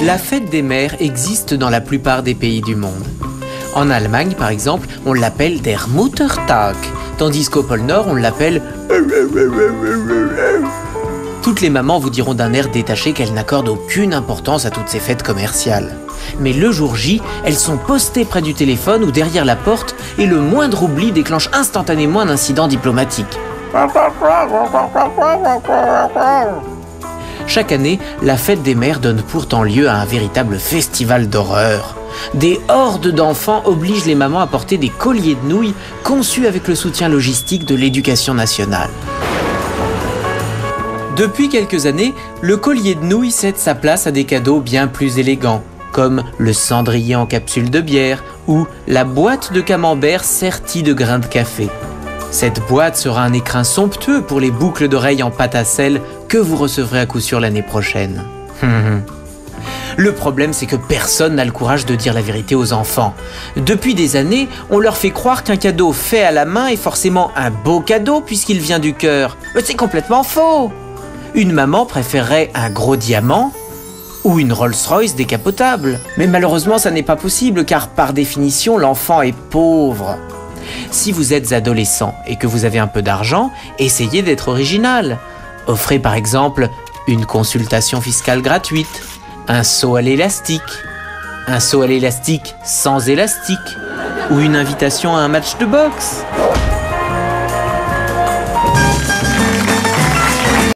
La fête des mères existe dans la plupart des pays du monde. En Allemagne, par exemple, on l'appelle der Muttertag, tandis qu'au pôle Nord, on l'appelle... Toutes les mamans vous diront d'un air détaché qu'elles n'accordent aucune importance à toutes ces fêtes commerciales. Mais le jour J, elles sont postées près du téléphone ou derrière la porte et le moindre oubli déclenche instantanément un incident diplomatique. Chaque année, la fête des mères donne pourtant lieu à un véritable festival d'horreur. Des hordes d'enfants obligent les mamans à porter des colliers de nouilles conçus avec le soutien logistique de l'éducation nationale. Depuis quelques années, le collier de nouilles cède sa place à des cadeaux bien plus élégants, comme le cendrier en capsule de bière ou la boîte de camembert sertie de grains de café. Cette boîte sera un écrin somptueux pour les boucles d'oreilles en pâte à sel que vous recevrez à coup sûr l'année prochaine. Le problème, c'est que personne n'a le courage de dire la vérité aux enfants. Depuis des années, on leur fait croire qu'un cadeau fait à la main est forcément un beau cadeau puisqu'il vient du cœur. Mais c'est complètement faux! Une maman préférerait un gros diamant ou une Rolls-Royce décapotable. Mais malheureusement, ça n'est pas possible car par définition, l'enfant est pauvre. Si vous êtes adolescent et que vous avez un peu d'argent, essayez d'être original. Offrez par exemple une consultation fiscale gratuite, un saut à l'élastique sans élastique, ou une invitation à un match de boxe.